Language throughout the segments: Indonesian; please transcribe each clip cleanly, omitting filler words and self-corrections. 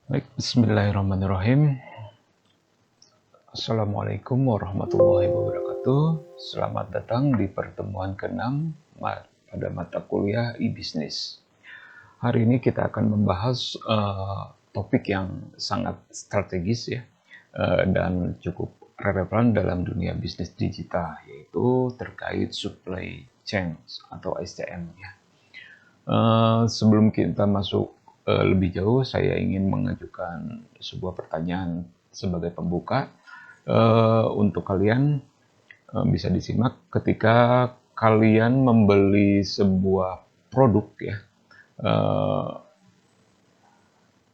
Baik, bismillahirrahmanirrahim. Assalamualaikum warahmatullahi wabarakatuh. Selamat datang di pertemuan ke-6 pada mata kuliah e-business. Hari ini kita akan membahas topik yang sangat strategis ya, dan cukup relevan dalam dunia bisnis digital, yaitu terkait supply chain atau SCM ya. Sebelum kita masuk lebih jauh, saya ingin mengajukan sebuah pertanyaan sebagai pembuka. Untuk kalian bisa disimak ketika kalian membeli sebuah produk ya,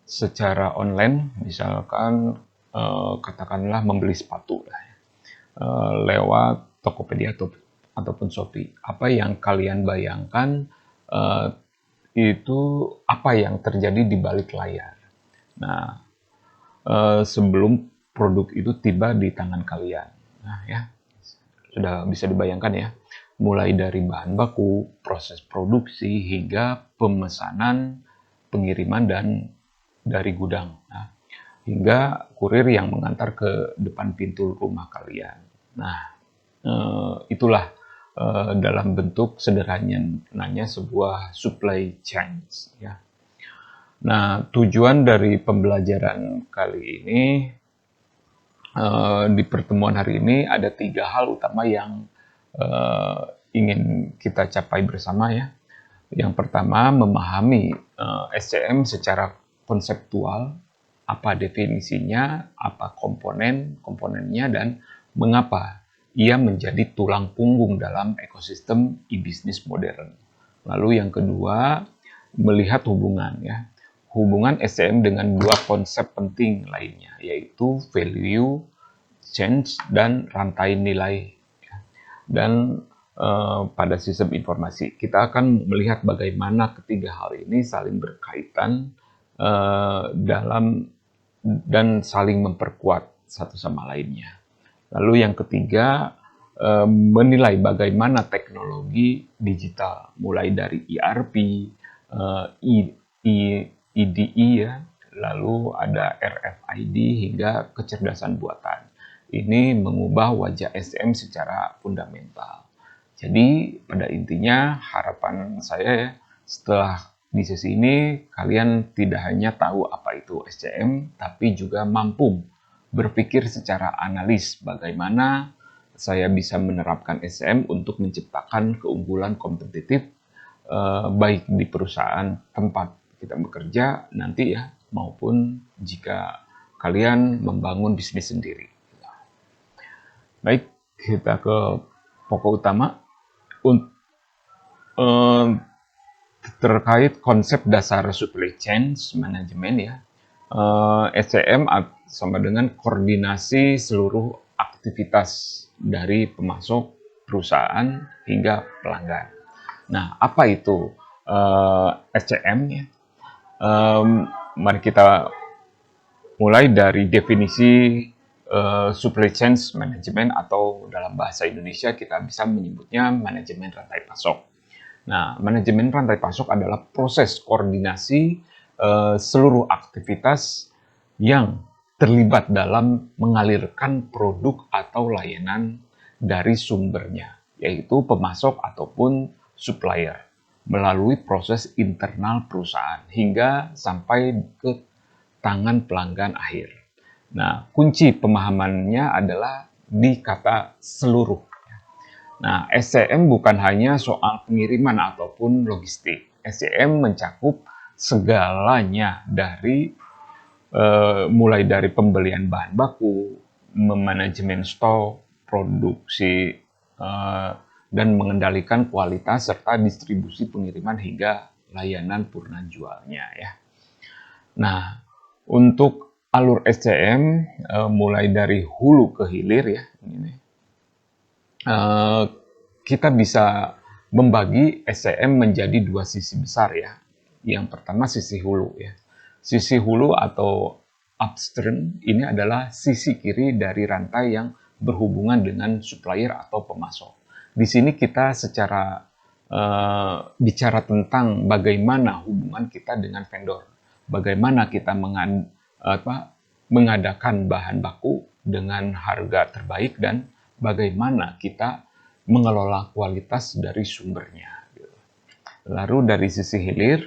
secara online, misalkan katakanlah membeli sepatu lah ya, lewat Tokopedia ataupun Shopee. Apa yang kalian bayangkan itu apa yang terjadi di balik layar. Nah, sebelum produk itu tiba di tangan kalian. Nah, ya, sudah bisa dibayangkan ya, mulai dari bahan baku, proses produksi, hingga pemesanan, pengiriman, dan dari gudang. Nah, hingga kurir yang mengantar ke depan pintu rumah kalian. Nah, itulah dalam bentuk sederhananya sebuah supply chain ya. Nah, tujuan dari pembelajaran kali ini di pertemuan hari ini ada 3 hal utama yang ingin kita capai bersama ya. Yang pertama, memahami SCM secara konseptual, apa definisinya, apa komponennya, dan mengapa ia menjadi tulang punggung dalam ekosistem e-business modern. Lalu yang kedua, melihat hubungan SCM dengan 2 konsep penting lainnya, yaitu value, change, dan rantai nilai. Dan pada sistem informasi, kita akan melihat bagaimana ketiga hal ini saling berkaitan dalam dan saling memperkuat satu sama lainnya. Lalu yang ketiga, menilai bagaimana teknologi digital, mulai dari ERP, EDE ya, lalu ada RFID hingga kecerdasan buatan. Ini mengubah wajah SCM secara fundamental. Jadi pada intinya harapan saya ya, setelah di sesi ini kalian tidak hanya tahu apa itu SCM, tapi juga mampu berpikir secara analis bagaimana saya bisa menerapkan SCM untuk menciptakan keunggulan kompetitif baik di perusahaan tempat kita bekerja nanti ya, maupun jika kalian membangun bisnis sendiri. Baik, kita ke pokok utama. Terkait konsep dasar supply chain management ya, SCM sama dengan koordinasi seluruh aktivitas dari pemasok, perusahaan, hingga pelanggan. Nah, apa itu SCM ya? Mari kita mulai dari definisi supply chain management, atau dalam bahasa Indonesia kita bisa menyebutnya manajemen rantai pasok. Nah, manajemen rantai pasok adalah proses koordinasi seluruh aktivitas yang terlibat dalam mengalirkan produk atau layanan dari sumbernya, yaitu pemasok ataupun supplier, melalui proses internal perusahaan hingga sampai ke tangan pelanggan akhir. Nah, kunci pemahamannya adalah di kata seluruh. Nah, SCM bukan hanya soal pengiriman ataupun logistik. SCM mencakup segalanya dari mulai dari pembelian bahan baku, memanajemen stok, produksi, dan mengendalikan kualitas serta distribusi pengiriman hingga layanan purna jualnya ya. Nah, untuk alur SCM mulai dari hulu ke hilir ya, ini kita bisa membagi SCM menjadi 2 sisi besar ya. Yang pertama sisi hulu ya. Sisi hulu atau upstream ini adalah sisi kiri dari rantai yang berhubungan dengan supplier atau pemasok. Di sini kita secara bicara tentang bagaimana hubungan kita dengan vendor, bagaimana kita mengadakan bahan baku dengan harga terbaik dan bagaimana kita mengelola kualitas dari sumbernya. Lalu dari sisi hilir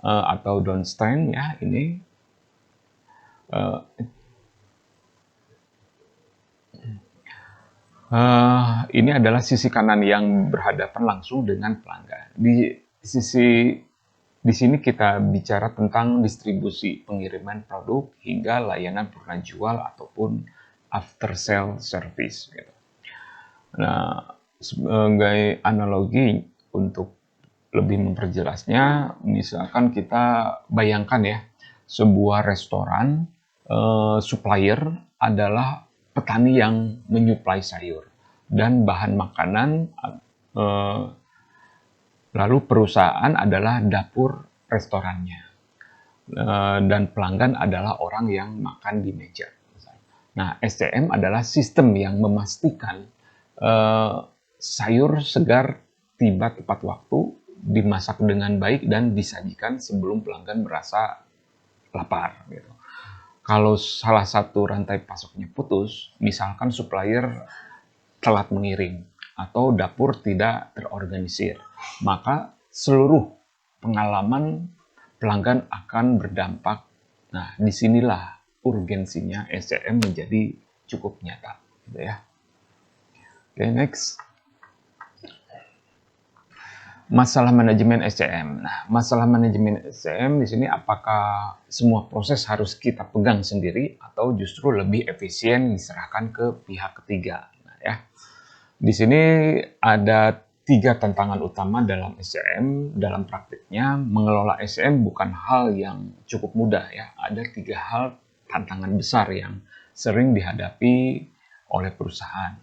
atau downstream ya, ini adalah sisi kanan yang berhadapan langsung dengan pelanggan. Di sini kita bicara tentang distribusi, pengiriman produk hingga layanan purna jual ataupun after sale service. Gitu. Nah, sebagai analogi untuk lebih memperjelasnya, misalkan kita bayangkan ya, sebuah restoran, supplier adalah petani yang menyuplai sayur dan bahan makanan, lalu perusahaan adalah dapur restorannya, dan pelanggan adalah orang yang makan di meja. Nah, SCM adalah sistem yang memastikan sayur segar tiba tepat waktu, dimasak dengan baik dan disajikan sebelum pelanggan merasa lapar. Gitu. Kalau salah satu rantai pasoknya putus, misalkan supplier telat mengirim atau dapur tidak terorganisir, maka seluruh pengalaman pelanggan akan berdampak. Nah, disinilah urgensinya SCM menjadi cukup nyata. Gitu ya. Oke, next. Masalah manajemen SCM. Nah, masalah manajemen SCM di sini apakah semua proses harus kita pegang sendiri atau justru lebih efisien diserahkan ke pihak ketiga. Nah, ya. Di sini ada 3 tantangan utama dalam SCM. Dalam praktiknya, mengelola SCM bukan hal yang cukup mudah ya. Ada 3 hal tantangan besar yang sering dihadapi oleh perusahaan.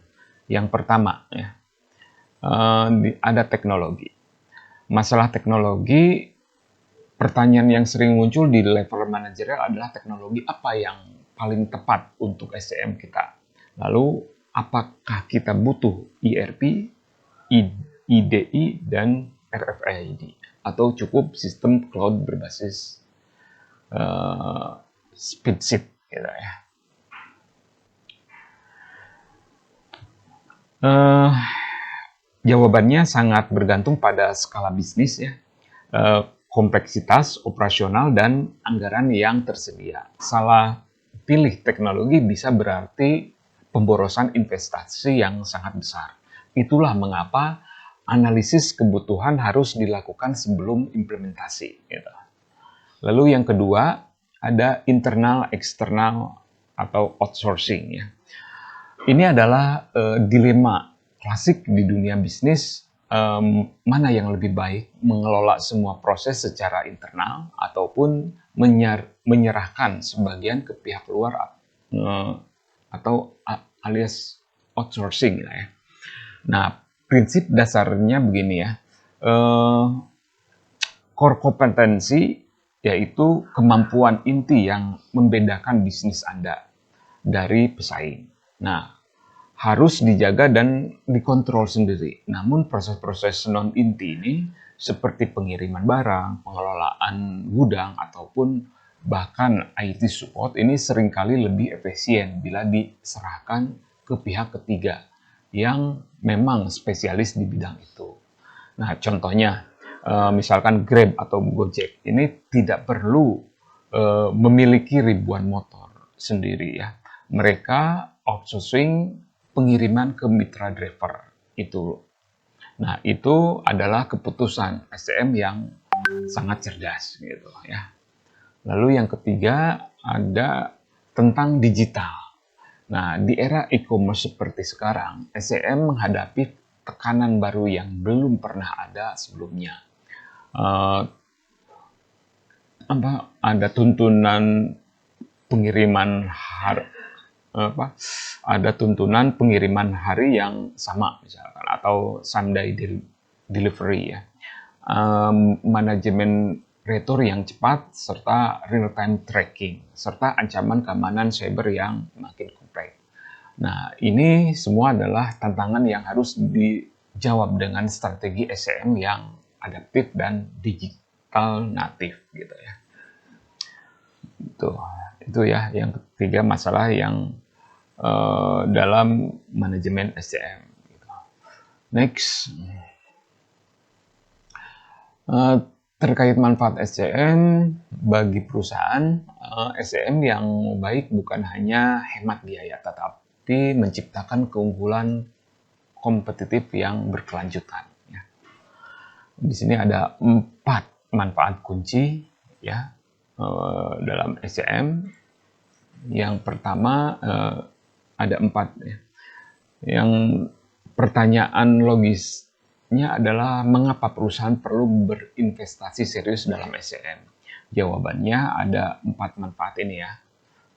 Yang pertama ya, ada teknologi. Masalah teknologi, pertanyaan yang sering muncul di level manajerial adalah teknologi apa yang paling tepat untuk SCM kita. Lalu, apakah kita butuh ERP, IDI, dan RFID? Atau cukup sistem cloud berbasis spreadsheet gitu ya. Jawabannya sangat bergantung pada skala bisnis ya, kompleksitas operasional dan anggaran yang tersedia. Salah pilih teknologi bisa berarti pemborosan investasi yang sangat besar. Itulah mengapa analisis kebutuhan harus dilakukan sebelum implementasi. Gitu. Lalu yang kedua, ada internal, eksternal, atau outsourcing. Ya. Ini adalah dilema klasik di dunia bisnis, mana yang lebih baik, mengelola semua proses secara internal ataupun menyerahkan sebagian ke pihak luar atau alias outsourcing ya. Nah, prinsip dasarnya begini ya, core kompetensi yaitu kemampuan inti yang membedakan bisnis Anda dari pesaing. Nah, harus dijaga dan dikontrol sendiri. Namun proses-proses non-inti ini seperti pengiriman barang, pengelolaan gudang, ataupun bahkan IT support ini seringkali lebih efisien bila diserahkan ke pihak ketiga yang memang spesialis di bidang itu. Nah, contohnya, misalkan Grab atau Gojek ini tidak perlu memiliki ribuan motor sendiri ya. Mereka outsourcing pengiriman ke mitra driver itu. Nah, itu adalah keputusan SCM yang sangat cerdas gitu ya. Lalu yang ketiga ada tentang digital. Nah, di era e-commerce seperti sekarang, SCM menghadapi tekanan baru yang belum pernah ada sebelumnya. Ada tuntunan pengiriman ada tuntunan pengiriman hari yang sama misalkan atau same day delivery ya, manajemen retur yang cepat serta real time tracking serta ancaman keamanan cyber yang makin kompleks. Nah, ini semua adalah tantangan yang harus dijawab dengan strategi SCM yang adaptif dan digital natif gitu ya. Tuh. Itu ya. Yang ketiga masalah yang dalam manajemen SCM. Next, terkait manfaat SCM bagi perusahaan, SCM yang baik bukan hanya hemat biaya, tetapi menciptakan keunggulan kompetitif yang berkelanjutan. Ya. Di sini ada 4 manfaat kunci ya dalam SCM. Yang pertama ada 4 ya. Yang pertanyaan logisnya adalah mengapa perusahaan perlu berinvestasi serius dalam SCM? Jawabannya ada 4 manfaat ini ya.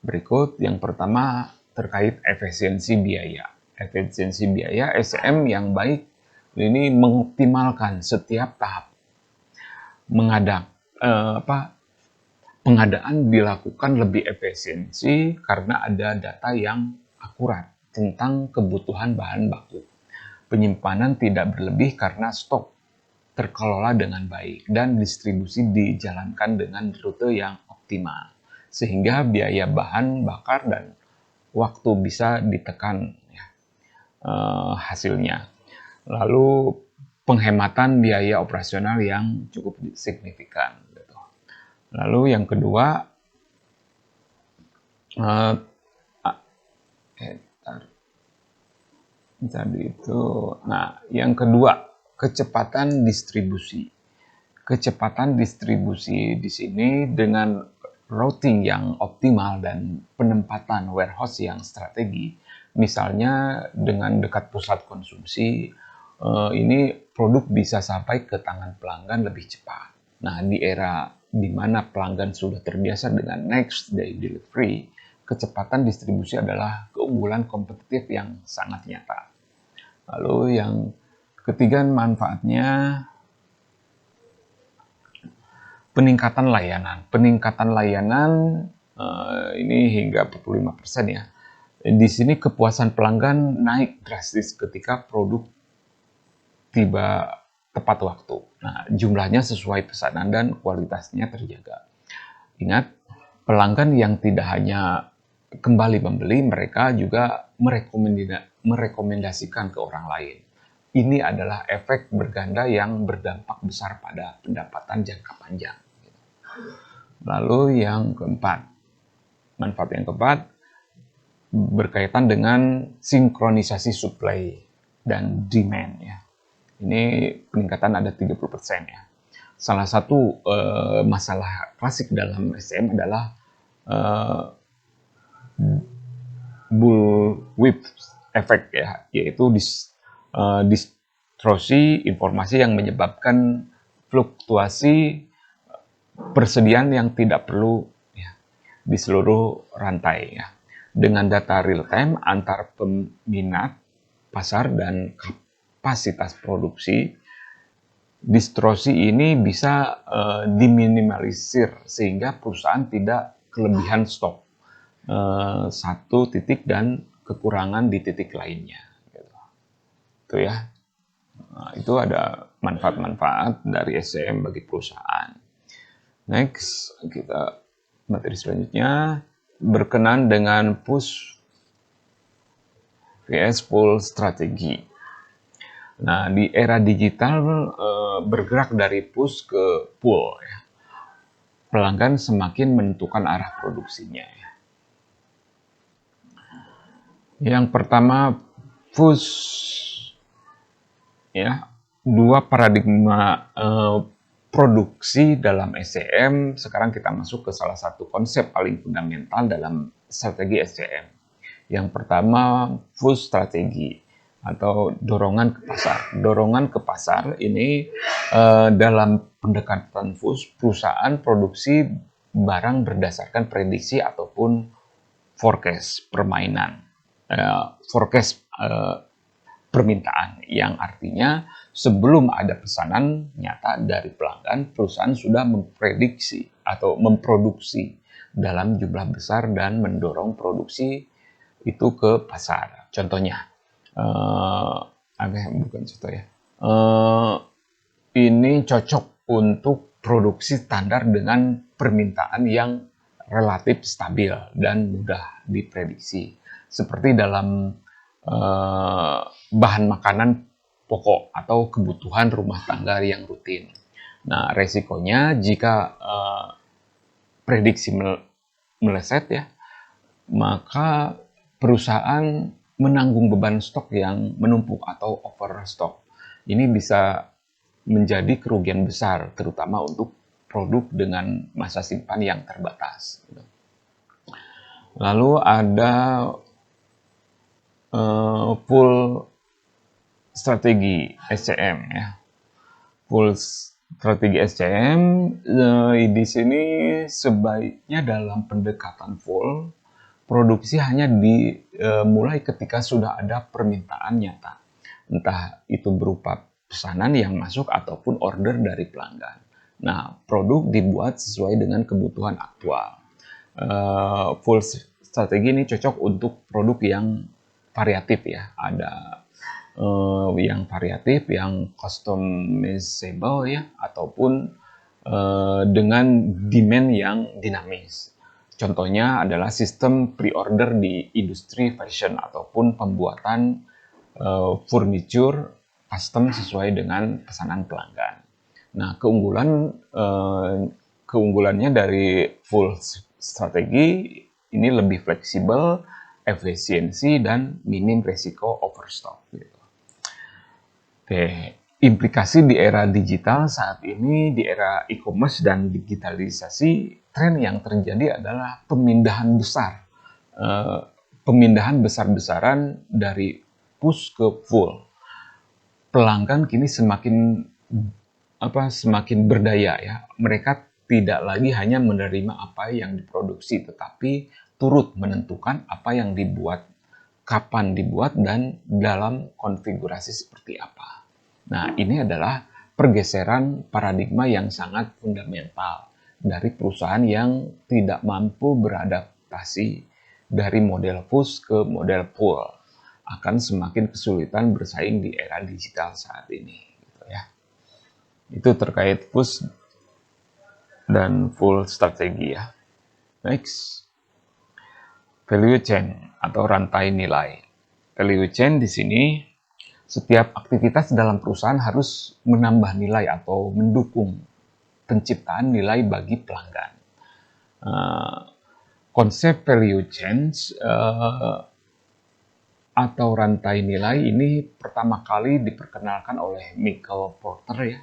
Berikut yang pertama terkait efisiensi biaya. Efisiensi biaya SCM yang baik ini mengoptimalkan setiap tahap pengadaan dilakukan lebih efisiensi karena ada data yang akurat tentang kebutuhan bahan baku. Penyimpanan tidak berlebih karena stok terkelola dengan baik dan distribusi dijalankan dengan rute yang optimal. Sehingga biaya bahan bakar dan waktu bisa ditekan ya, hasilnya. Lalu penghematan biaya operasional yang cukup signifikan. Gitu. Lalu yang kedua, yang kedua, kecepatan distribusi. Kecepatan distribusi di sini dengan routing yang optimal dan penempatan warehouse yang strategi, misalnya dengan dekat pusat konsumsi, ini produk bisa sampai ke tangan pelanggan lebih cepat. Nah, di era di mana pelanggan sudah terbiasa dengan next day delivery, kecepatan distribusi adalah keunggulan kompetitif yang sangat nyata. Lalu yang ketiga manfaatnya peningkatan layanan. Peningkatan layanan ini hingga 45% ya. Di sini kepuasan pelanggan naik drastis ketika produk tiba tepat waktu. Nah, jumlahnya sesuai pesanan dan kualitasnya terjaga. Ingat, pelanggan yang tidak hanya kembali membeli, mereka juga merekomendasikan ke orang lain. Ini adalah efek berganda yang berdampak besar pada pendapatan jangka panjang. Lalu yang keempat, manfaat yang keempat berkaitan dengan sinkronisasi supply dan demand ya. Ini peningkatan ada 30% ya. Salah satu masalah klasik dalam SCM adalah bullwhip effect ya, yaitu distorsi informasi yang menyebabkan fluktuasi persediaan yang tidak perlu ya, di seluruh rantai ya. Dengan data real time antar peminat pasar dan kapasitas produksi, distorsi ini bisa diminimalisir sehingga perusahaan tidak kelebihan stok satu titik dan kekurangan di titik lainnya. Gitu. Itu ya. Nah, itu ada manfaat-manfaat dari SCM bagi perusahaan. Next, kita materi selanjutnya berkenan dengan push vs pull strategi. Nah, di era digital bergerak dari push ke pull ya. Pelanggan semakin menentukan arah produksinya ya. Yang pertama push ya, dua paradigma produksi dalam SCM. Sekarang kita masuk ke salah satu konsep paling fundamental dalam strategi SCM. Yang pertama push strategi atau dorongan ke pasar. Dorongan ke pasar ini dalam pendekatan push, perusahaan produksi barang berdasarkan prediksi ataupun forecast permainan. Forecast permintaan yang artinya sebelum ada pesanan nyata dari pelanggan, perusahaan sudah memprediksi atau memproduksi dalam jumlah besar dan mendorong produksi itu ke pasar. Contohnya, ini cocok untuk produksi standar dengan permintaan yang relatif stabil dan mudah diprediksi, seperti dalam bahan makanan pokok atau kebutuhan rumah tangga yang rutin. Nah, resikonya jika prediksi meleset ya, maka perusahaan menanggung beban stok yang menumpuk atau overstock. Ini bisa menjadi kerugian besar, terutama untuk produk dengan masa simpan yang terbatas. Lalu ada full strategi SCM ya. Full strategi SCM di sini sebaiknya dalam pendekatan full produksi hanya dimulai ketika sudah ada permintaan nyata, entah itu berupa pesanan yang masuk ataupun order dari pelanggan. Nah, produk dibuat sesuai dengan kebutuhan aktual. Full strategi ini cocok untuk produk yang variatif ya, ada yang variatif, yang customizable ya, ataupun dengan demand yang dinamis. Contohnya adalah sistem pre-order di industri fashion ataupun pembuatan furniture custom sesuai dengan pesanan pelanggan. Nah, keunggulannya dari full strategi ini lebih fleksibel, efisiensi, dan minim resiko overstock. Gitu. Oke, implikasi di era digital saat ini, di era e-commerce dan digitalisasi, tren yang terjadi adalah pemindahan besar-besaran dari push ke full. Pelanggan kini semakin berdaya ya. Mereka tidak lagi hanya menerima apa yang diproduksi, tetapi turut menentukan apa yang dibuat, kapan dibuat, dan dalam konfigurasi seperti apa. Nah, ini adalah pergeseran paradigma yang sangat fundamental dari perusahaan yang tidak mampu beradaptasi dari model push ke model pull. Akan semakin kesulitan bersaing di era digital saat ini. Gitu ya. Itu terkait push dan full strategi ya. Next. Value chain atau rantai nilai. Value chain di sini setiap aktivitas dalam perusahaan harus menambah nilai atau mendukung penciptaan nilai bagi pelanggan. Konsep value chain atau rantai nilai ini pertama kali diperkenalkan oleh Michael Porter ya.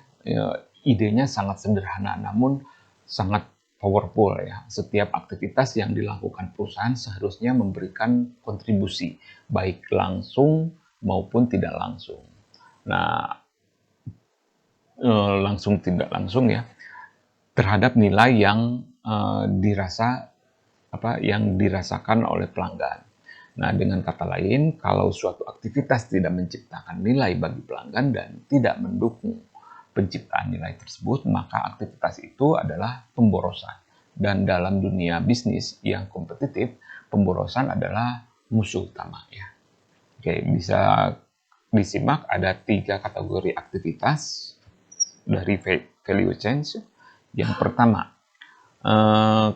Idenya sangat sederhana namun sangat powerful ya. Setiap aktivitas yang dilakukan perusahaan seharusnya memberikan kontribusi baik langsung maupun tidak langsung. Nah, langsung tidak langsung ya, terhadap nilai yang dirasakan oleh pelanggan. Nah, dengan kata lain, kalau suatu aktivitas tidak menciptakan nilai bagi pelanggan dan tidak mendukung penciptaan nilai tersebut, maka aktivitas itu adalah pemborosan. Dan dalam dunia bisnis yang kompetitif, pemborosan adalah musuh utama ya. Oke, bisa disimak ada 3 kategori aktivitas dari value chain. Yang pertama,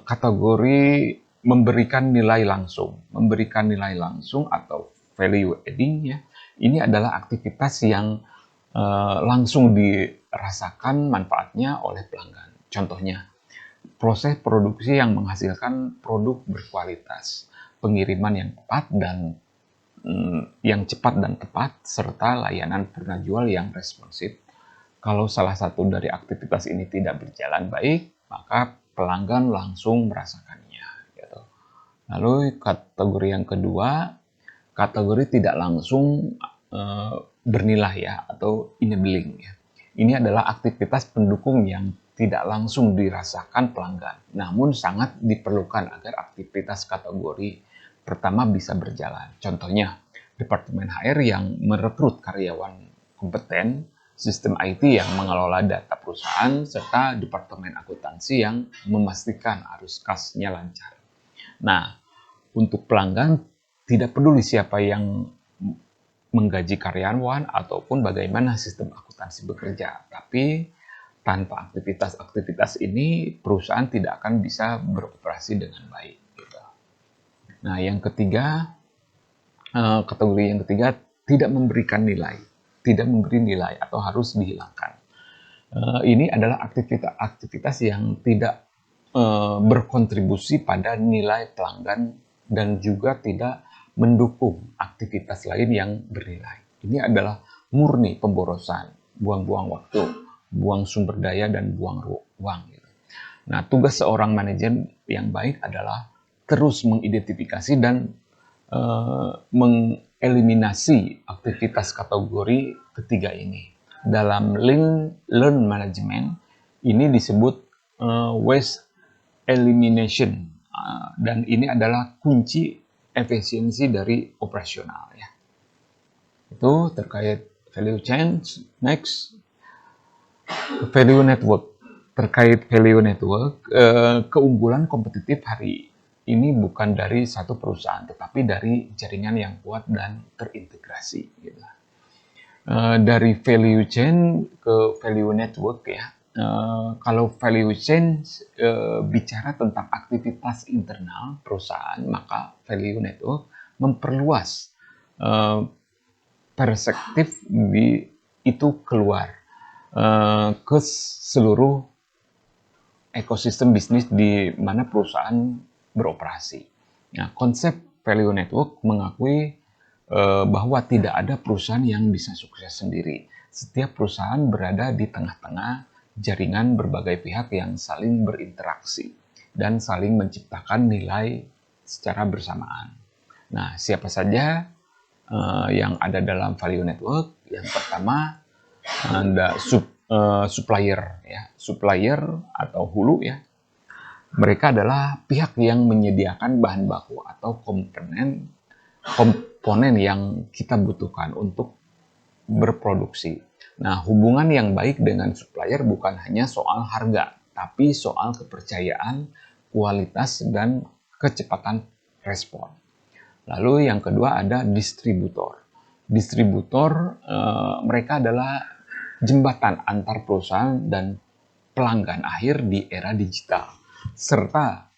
kategori memberikan nilai langsung. Memberikan nilai langsung atau value adding ya. Ini adalah aktivitas yang langsung dirasakan manfaatnya oleh pelanggan. Contohnya, proses produksi yang menghasilkan produk berkualitas, pengiriman yang cepat dan tepat, serta layanan purna jual yang responsif. Kalau salah satu dari aktivitas ini tidak berjalan baik, maka pelanggan langsung merasakannya. Gitu. Lalu kategori yang kedua, kategori tidak langsung bernilai ya, atau enabling ya. Ini adalah aktivitas pendukung yang tidak langsung dirasakan pelanggan, namun sangat diperlukan agar aktivitas kategori pertama bisa berjalan. Contohnya, Departemen HR yang merekrut karyawan kompeten, sistem IT yang mengelola data perusahaan, serta Departemen Akuntansi yang memastikan arus kasnya lancar. Nah, untuk pelanggan tidak peduli siapa yang menggaji karyawan ataupun bagaimana sistem akuntansi bekerja, tapi tanpa aktivitas-aktivitas ini perusahaan tidak akan bisa beroperasi dengan baik. Gitu. Nah, yang ketiga, kategori yang ketiga, tidak memberikan nilai, tidak memberi nilai atau harus dihilangkan. Ini adalah aktivitas yang tidak berkontribusi pada nilai pelanggan dan juga tidak mendukung aktivitas lain yang bernilai. Ini adalah murni pemborosan, buang-buang waktu, buang sumber daya, dan buang uang. Gitu. Nah, tugas seorang manajer yang baik adalah terus mengidentifikasi dan mengeliminasi aktivitas kategori ketiga ini. Dalam learn management ini disebut waste elimination, dan ini adalah kunci efisiensi dari operasional. Ya. Itu terkait value chain. Next, value network. Terkait value network, keunggulan kompetitif hari ini bukan dari satu perusahaan, tetapi dari jaringan yang kuat dan terintegrasi. Gitu. Dari value chain ke value network ya. Kalau value chain bicara tentang aktivitas internal perusahaan, maka value network memperluas perspektif itu keluar ke seluruh ekosistem bisnis di mana perusahaan beroperasi. Nah, konsep value network mengakui bahwa tidak ada perusahaan yang bisa sukses sendiri. Setiap perusahaan berada di tengah-tengah jaringan berbagai pihak yang saling berinteraksi dan saling menciptakan nilai secara bersamaan. Nah, siapa saja yang ada dalam value network? Yang pertama, ada supplier, ya, supplier atau hulu ya. Mereka adalah pihak yang menyediakan bahan baku atau komponen yang kita butuhkan untuk berproduksi. Nah, hubungan yang baik dengan supplier bukan hanya soal harga, tapi soal kepercayaan, kualitas, dan kecepatan respon. Lalu yang kedua ada distributor. Distributor mereka adalah jembatan antar perusahaan dan pelanggan akhir di era digital. Serta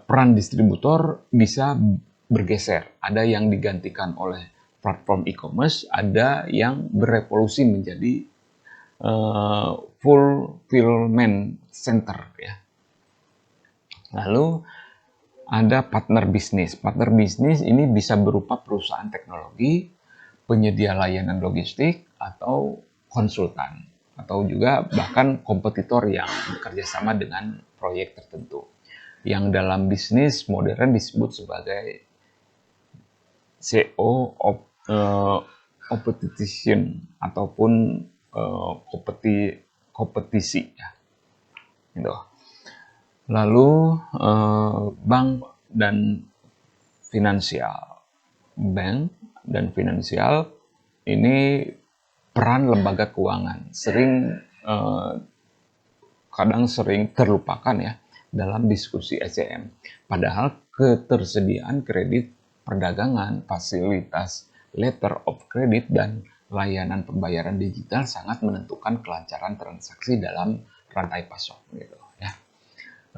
peran distributor bisa bergeser. Ada yang digantikan oleh platform e-commerce, ada yang berevolusi menjadi fulfillment center. Ya. Lalu ada partner bisnis. Partner bisnis ini bisa berupa perusahaan teknologi, penyedia layanan logistik, atau konsultan, atau juga bahkan kompetitor yang bekerja sama dengan proyek tertentu. Yang dalam bisnis modern disebut sebagai CO competition ataupun kompetisi. Ya. Gitu. Lalu bank dan finansial. Bank dan finansial ini peran lembaga keuangan kadang sering terlupakan ya dalam diskusi SCM. Padahal ketersediaan kredit perdagangan, fasilitas letter of credit, dan layanan pembayaran digital sangat menentukan kelancaran transaksi dalam rantai pasok. Gitu, ya.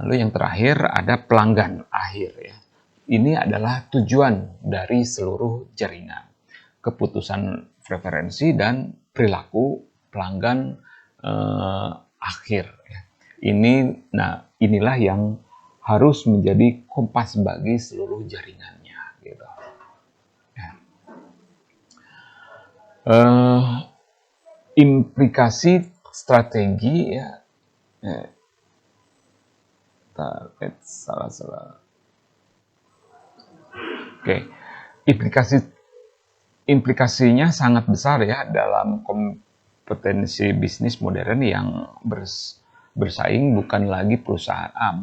Lalu yang terakhir ada pelanggan akhir. Ya. Ini adalah tujuan dari seluruh jaringan. Keputusan preferensi dan perilaku pelanggan akhir. Ya. Inilah yang harus menjadi kompas bagi seluruh jaringannya. Gitu. Ya. Implikasi strategi ya. Salah. Oke. Implikasinya sangat besar ya dalam kompetensi bisnis modern yang bersaing bukan lagi perusahaan A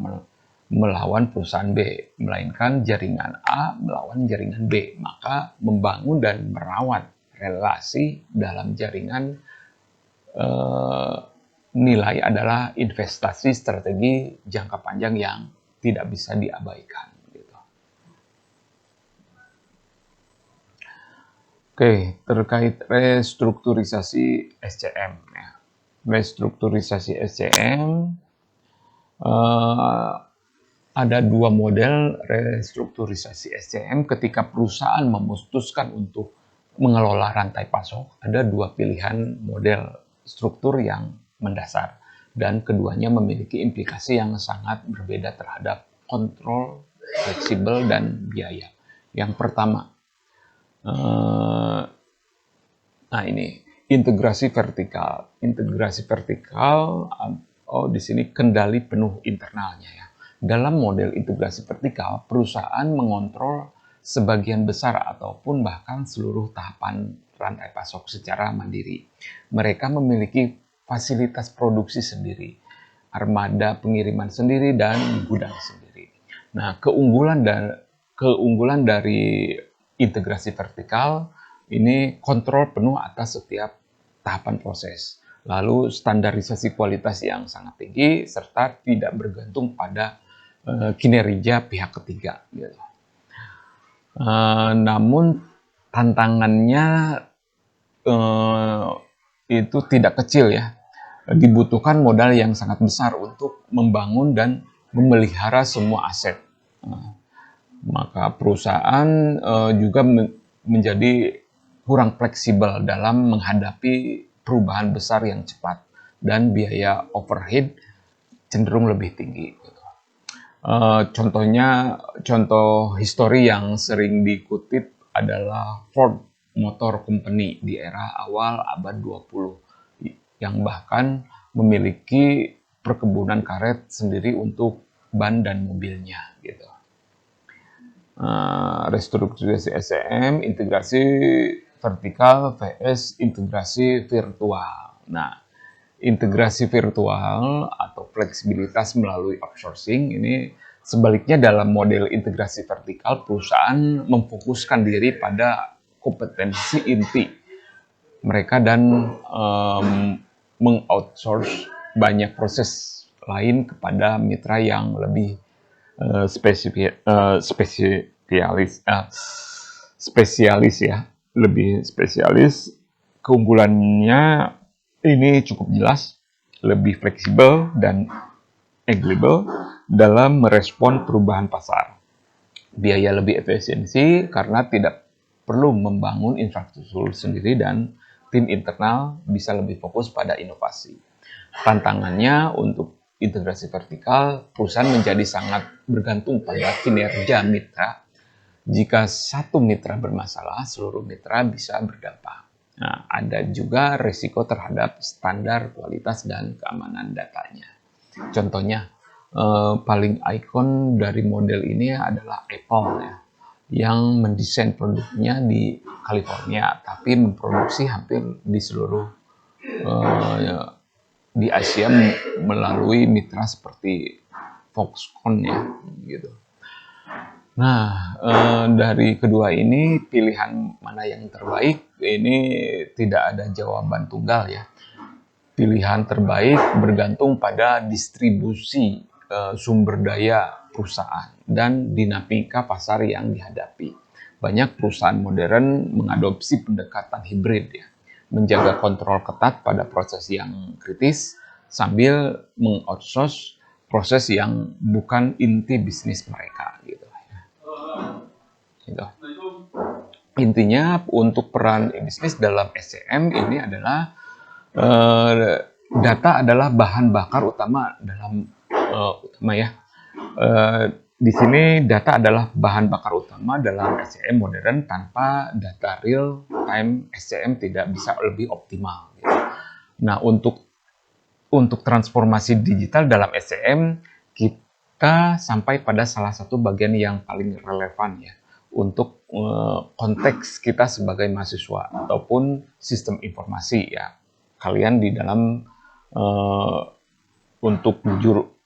melawan perusahaan B, melainkan jaringan A melawan jaringan B. Maka membangun dan merawat relasi dalam jaringan nilai adalah investasi strategi jangka panjang yang tidak bisa diabaikan. Gitu. Oke, terkait restrukturisasi SCM. Ya. restrukturisasi SCM, ada dua model restrukturisasi SCM ketika perusahaan memutuskan untuk mengelola rantai pasok. Ada dua pilihan model struktur yang mendasar, dan keduanya memiliki implikasi yang sangat berbeda terhadap kontrol, fleksibel, dan biaya. Yang pertama, nah ini integrasi vertikal. Integrasi vertikal, di sini kendali penuh internalnya ya. Dalam model integrasi vertikal, perusahaan mengontrol sebagian besar ataupun bahkan seluruh tahapan rantai pasok secara mandiri. Mereka memiliki fasilitas produksi sendiri, armada pengiriman sendiri, dan gudang sendiri. Nah, keunggulan dari integrasi vertikal ini kontrol penuh atas setiap tahapan proses. Lalu standarisasi kualitas yang sangat tinggi serta tidak bergantung pada kinerja pihak ketiga. Gitu. Namun tantangannya itu tidak kecil ya. Dibutuhkan modal yang sangat besar untuk membangun dan memelihara semua aset. Maka perusahaan juga menjadi kurang fleksibel dalam menghadapi perubahan besar yang cepat, dan biaya overhead cenderung lebih tinggi. Contoh histori yang sering dikutip adalah Ford Motor Company di era awal abad 20, yang bahkan memiliki perkebunan karet sendiri untuk ban dan mobilnya. Gitu. Restrukturisasi SCM, integrasi vertikal vs integrasi virtual. Nah, integrasi virtual atau fleksibilitas melalui outsourcing ini sebaliknya dalam model integrasi vertikal, perusahaan memfokuskan diri pada kompetensi inti mereka dan mengoutsource banyak proses lain kepada mitra yang lebih spesialis ya, lebih spesialis. Keunggulannya ini cukup jelas, lebih fleksibel dan agile dalam merespon perubahan pasar. Biaya lebih efisiensi karena tidak perlu membangun infrastruktur sendiri dan tim internal bisa lebih fokus pada inovasi. Tantangannya untuk integrasi vertikal, perusahaan menjadi sangat bergantung pada kinerja mitra. Jika satu mitra bermasalah, seluruh mitra bisa berdampak. Nah, ada juga risiko terhadap standar kualitas dan keamanan datanya. Contohnya, paling ikon dari model ini adalah Apple ya, yang mendesain produknya di California, tapi memproduksi hampir di seluruh di Asia melalui mitra seperti Foxconn ya, gitu. Nah, dari kedua ini pilihan mana yang terbaik ini tidak ada jawaban tunggal ya. Pilihan terbaik bergantung pada distribusi sumber daya perusahaan dan dinamika pasar yang dihadapi. Banyak perusahaan modern mengadopsi pendekatan hibrid ya, menjaga kontrol ketat pada proses yang kritis sambil mengoutsource proses yang bukan inti bisnis mereka gitu. Gitu. Intinya untuk peran bisnis dalam SCM ini adalah data adalah bahan bakar utama dalam di sini data adalah bahan bakar utama dalam SCM modern. Tanpa data real time SCM tidak bisa lebih optimal. Gitu. Nah, untuk transformasi digital dalam SCM kita sampai pada salah satu bagian yang paling relevan ya untuk konteks kita sebagai mahasiswa ataupun sistem informasi ya. Kalian di dalam untuk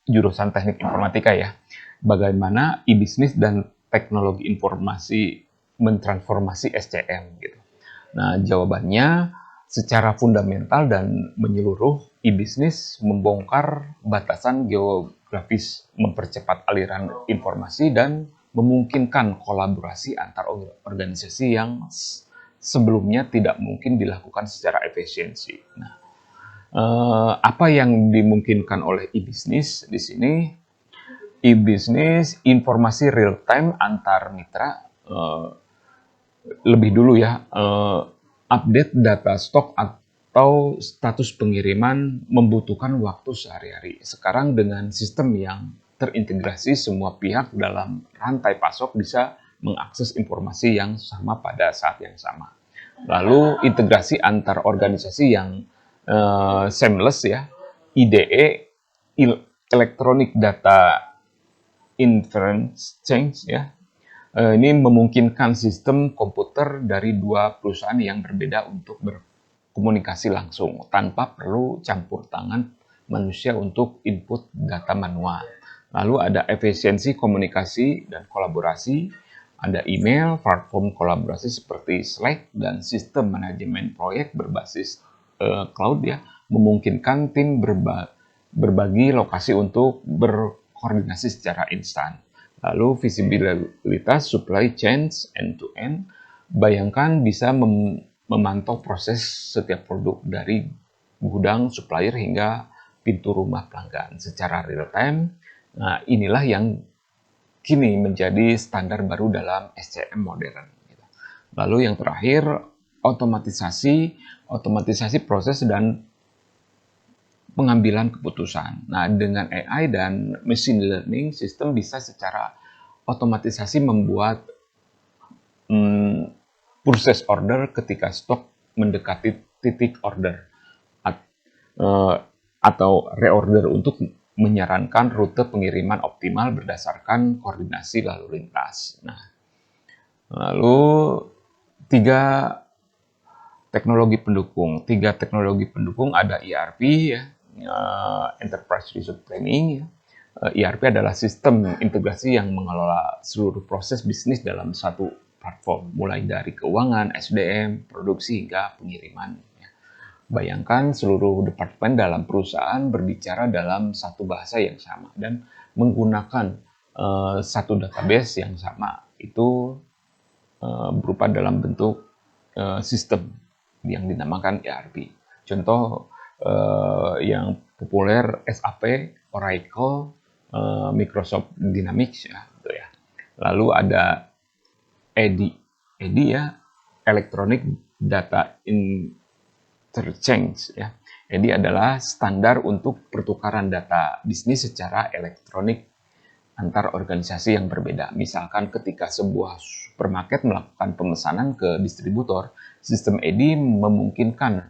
jurusan teknik informatika ya. Bagaimana e-bisnis dan teknologi informasi mentransformasi SCM gitu. Nah, jawabannya secara fundamental dan menyeluruh, e-bisnis membongkar batasan geografis, mempercepat aliran informasi, dan memungkinkan kolaborasi antar organisasi yang sebelumnya tidak mungkin dilakukan secara efisiensi. Nah, Apa yang dimungkinkan oleh e-business di sini? E-business informasi real time antar mitra, lebih dulu ya, update data stok atau status pengiriman membutuhkan waktu sehari-hari. Sekarang dengan sistem yang terintegrasi, semua pihak dalam rantai pasok bisa mengakses informasi yang sama pada saat yang sama. Lalu integrasi antar organisasi yang seamless ya, IDE, Electronic Data Inference Exchange ya. Ini memungkinkan sistem komputer dari dua perusahaan yang berbeda untuk berkomunikasi langsung tanpa perlu campur tangan manusia untuk input data manual. Lalu ada efisiensi komunikasi dan kolaborasi, ada email, platform kolaborasi seperti Slack, dan sistem manajemen proyek berbasis cloud ya, memungkinkan tim berbagi lokasi untuk berkoordinasi secara instan. Lalu visibilitas supply chains end-to-end, bayangkan bisa memantau proses setiap produk dari gudang supplier hingga pintu rumah pelanggan secara real time. Nah, inilah yang kini menjadi standar baru dalam SCM modern. Lalu yang terakhir, otomatisasi proses dan pengambilan keputusan. Nah, dengan AI dan machine learning, sistem bisa secara otomatisasi membuat purchase order ketika stok mendekati titik order atau reorder untuk menyarankan rute pengiriman optimal berdasarkan koordinasi lalu lintas. Nah, lalu tiga teknologi pendukung ada ERP ya, Enterprise Resource Planning ya. ERP adalah sistem integrasi yang mengelola seluruh proses bisnis dalam satu platform, mulai dari keuangan, SDM, produksi hingga pengiriman. Bayangkan seluruh departemen dalam perusahaan berbicara dalam satu bahasa yang sama dan menggunakan satu database yang sama. Itu berupa dalam bentuk sistem yang dinamakan ERP. Contoh yang populer SAP, Oracle, Microsoft Dynamics ya, gitu ya. Lalu ada EDI, ya, Electronic Data Interchange ya. EDI adalah standar untuk pertukaran data bisnis secara elektronik antar organisasi yang berbeda. Misalkan ketika sebuah supermarket melakukan pemesanan ke distributor, sistem EDI memungkinkan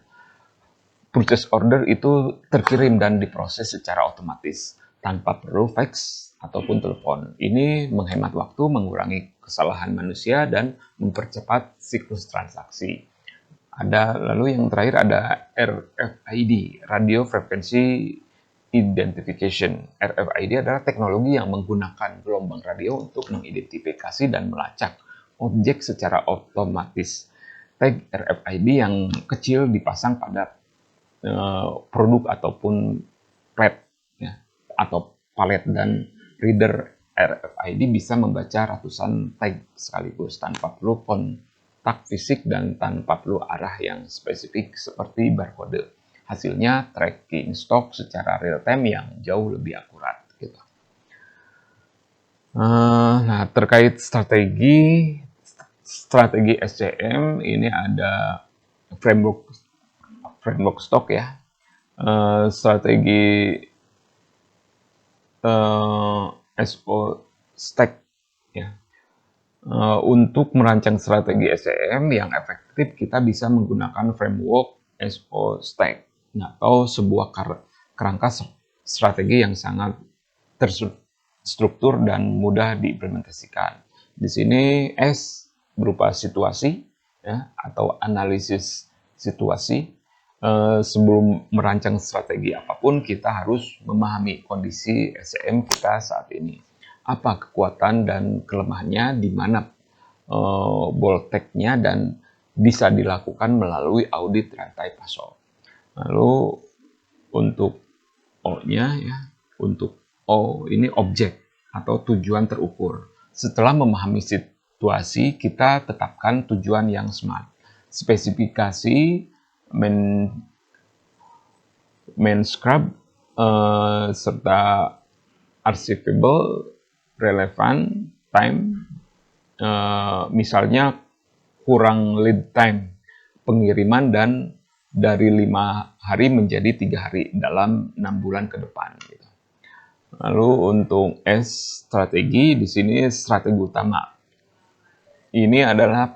purchase order itu terkirim dan diproses secara otomatis tanpa perlu fax ataupun telepon. Ini menghemat waktu, mengurangi kesalahan manusia, dan mempercepat siklus transaksi. Lalu yang terakhir ada RFID, Radio Frequency Identification. RFID adalah teknologi yang menggunakan gelombang radio untuk mengidentifikasi dan melacak objek secara otomatis. Tag RFID yang kecil dipasang pada produk ataupun plat ya, atau palet, dan reader RFID bisa membaca ratusan tag sekaligus tanpa perlu kontak fisik dan tanpa perlu arah yang spesifik seperti barcode. Hasilnya tracking stok secara real time yang jauh lebih akurat gitu. Nah, terkait strategi SCM ini ada framework stok ya, strategi SO stack ya. Untuk merancang strategi SCM yang efektif, kita bisa menggunakan framework SO stack atau sebuah kerangka strategi yang sangat terstruktur dan mudah diimplementasikan. Di sini S berupa situasi ya, atau analisis situasi. Sebelum merancang strategi apapun, kita harus memahami kondisi SCM kita saat ini. Apa kekuatan dan kelemahannya, di mana bottleneck-nya, dan bisa dilakukan melalui audit rantai pasok. Lalu untuk O-nya ya, untuk O ini objek atau tujuan terukur. Setelah memahami situasi, kita tetapkan tujuan yang SMART. Spesifikasi main scrub, serta achievable, relevant, time, misalnya kurang lead time pengiriman dan dari 5 hari menjadi 3 hari dalam 6 bulan ke depan. Gitu. Lalu untuk S strategi, di sini strategi utama. Ini adalah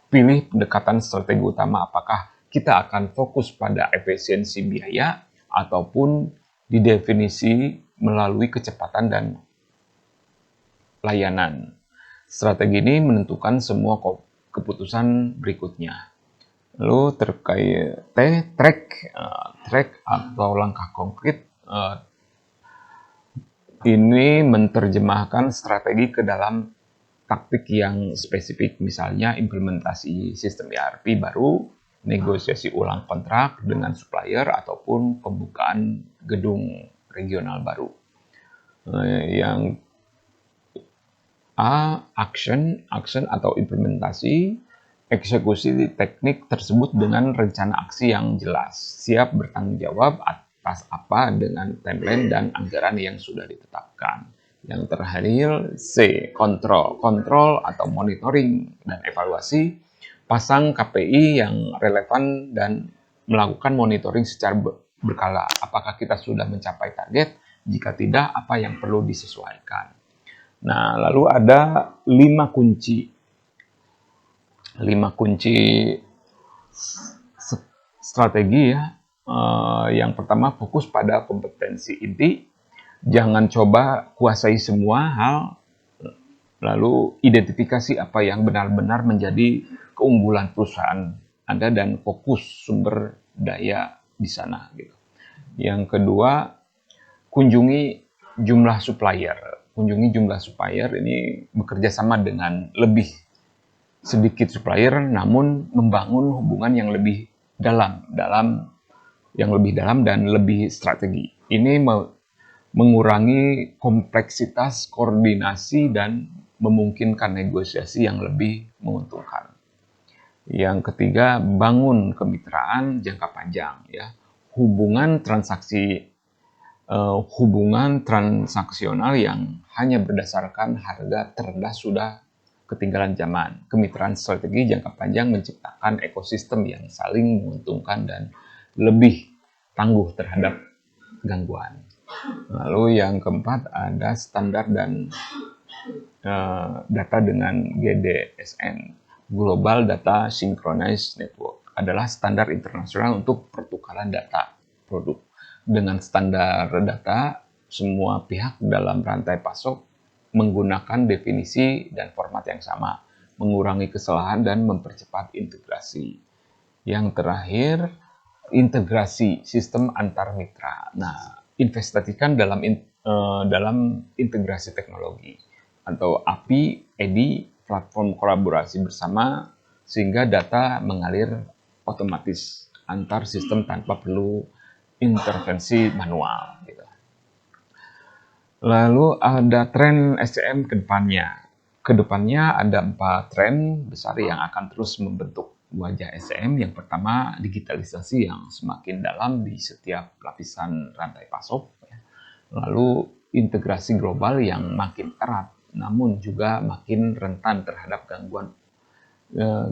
pilih pendekatan strategi utama, apakah kita akan fokus pada efisiensi biaya ataupun didefinisi melalui kecepatan dan layanan. Strategi ini menentukan semua keputusan berikutnya. Lalu terkait track atau langkah konkret, ini menerjemahkan strategi ke dalam taktik yang spesifik, misalnya implementasi sistem ERP baru, negosiasi ulang kontrak dengan supplier, ataupun pembukaan gedung regional baru. Yang A, action atau implementasi, eksekusi teknik tersebut dengan rencana aksi yang jelas, siap bertanggung jawab atas apa dengan timeline dan anggaran yang sudah ditetapkan. Yang terakhir C, kontrol atau monitoring dan evaluasi, pasang KPI yang relevan dan melakukan monitoring secara berkala. Apakah kita sudah mencapai target? Jika tidak, apa yang perlu disesuaikan? Nah, lalu ada 5 kunci. 5 kunci strategi ya. Yang pertama, fokus pada kompetensi inti. Jangan coba kuasai semua hal, lalu identifikasi apa yang benar-benar menjadi keunggulan perusahaan Anda dan fokus sumber daya di sana. Gitu. Yang kedua, kunjungi jumlah supplier. Kunjungi jumlah supplier ini bekerja sama dengan lebih sedikit supplier, namun membangun hubungan yang lebih dalam dan lebih strategi. Ini mengurangi kompleksitas koordinasi dan memungkinkan negosiasi yang lebih menguntungkan. Yang ketiga, bangun kemitraan jangka panjang. Ya. Hubungan transaksional yang hanya berdasarkan harga terendah sudah ketinggalan zaman. Kemitraan strategi jangka panjang menciptakan ekosistem yang saling menguntungkan dan lebih tangguh terhadap gangguan. Lalu yang keempat ada standar dan data dengan GDSN, Global Data Synchronized Network, adalah standar internasional untuk pertukaran data produk. Dengan standar data, semua pihak dalam rantai pasok menggunakan definisi dan format yang sama, mengurangi kesalahan dan mempercepat integrasi. Yang terakhir, integrasi sistem antar mitra. Nah, investasikan dalam integrasi teknologi atau API, EDI, platform kolaborasi bersama, sehingga data mengalir otomatis antar sistem tanpa perlu intervensi manual. Gitu. Lalu ada tren SCM ke depannya. Kedepannya ada 4 tren besar yang akan terus membentuk wajah SCM. Yang pertama, digitalisasi yang semakin dalam di setiap lapisan rantai pasok. Lalu integrasi global yang makin erat, namun juga makin rentan terhadap gangguan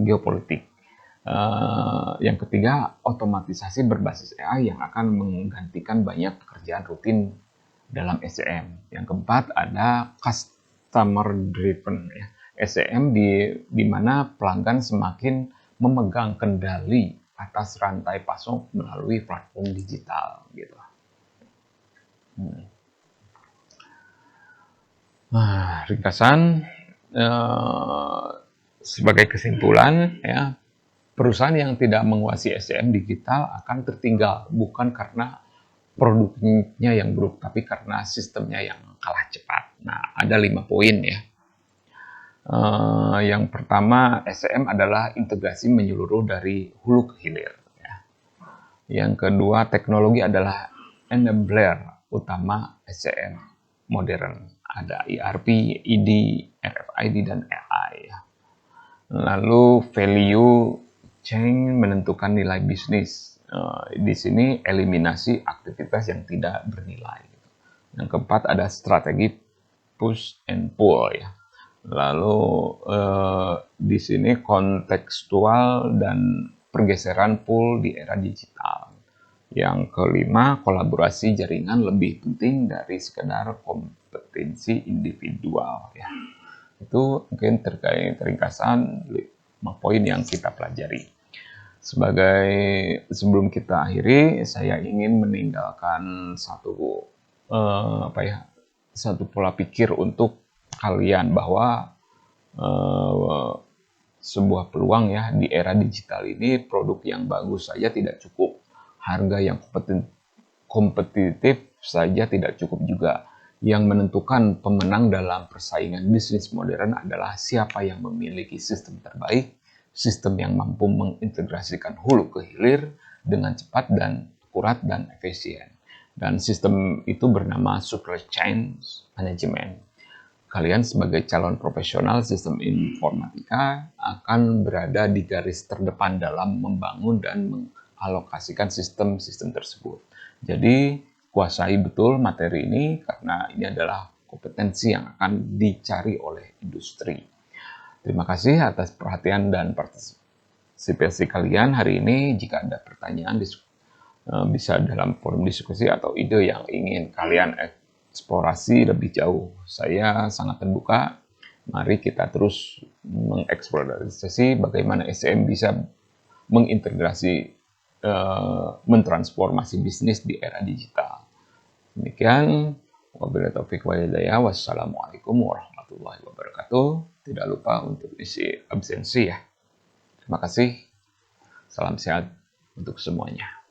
geopolitik. Yang ketiga, otomatisasi berbasis AI yang akan menggantikan banyak pekerjaan rutin dalam SCM. Yang keempat, ada customer driven ya. SCM di mana pelanggan semakin memegang kendali atas rantai pasok melalui platform digital gitu. Nah, ringkasan sebagai kesimpulan ya, perusahaan yang tidak menguasai SCM digital akan tertinggal, bukan karena produknya yang buruk, tapi karena sistemnya yang kalah cepat. Nah, ada 5 poin ya. Yang pertama, SCM adalah integrasi menyeluruh dari hulu ke hilir. Ya. Yang kedua, teknologi adalah enabler utama SCM modern. Ada ERP, ED, RFID, dan AI. Ya. Lalu value chain menentukan nilai bisnis. Di sini eliminasi aktivitas yang tidak bernilai. Yang keempat ada strategi push and pull ya. Lalu di sini kontekstual dan pergeseran pull di era digital. Yang kelima, kolaborasi jaringan lebih penting dari sekedar kompetensi individual ya. Itu mungkin terkait ringkasan 5 poin yang kita pelajari. Sebelum kita akhiri, saya ingin meninggalkan satu pola pikir untuk kalian bahwa sebuah peluang ya di era digital ini, produk yang bagus saja tidak cukup, harga yang kompetitif saja tidak cukup juga. Yang menentukan pemenang dalam persaingan bisnis modern adalah siapa yang memiliki sistem terbaik, sistem yang mampu mengintegrasikan hulu ke hilir dengan cepat dan akurat dan efisien. Dan sistem itu bernama supply chain management. Kalian sebagai calon profesional sistem informatika akan berada di garis terdepan dalam membangun dan mengalokasikan sistem-sistem tersebut. Jadi, kuasai betul materi ini karena ini adalah kompetensi yang akan dicari oleh industri. Terima kasih atas perhatian dan partisipasi kalian hari ini. Jika ada pertanyaan, bisa dalam forum diskusi atau ide yang ingin kalian eksplorasi lebih jauh. Saya sangat terbuka. Mari kita terus mengeksplorasi bagaimana SCM bisa mengintegrasi, mentransformasi bisnis di era digital. Demikian, wabillahi taufiq wal hidayah. Wassalamualaikum warahmatullahi wabarakatuh. Tidak lupa untuk isi absensi ya. Terima kasih. Salam sehat untuk semuanya.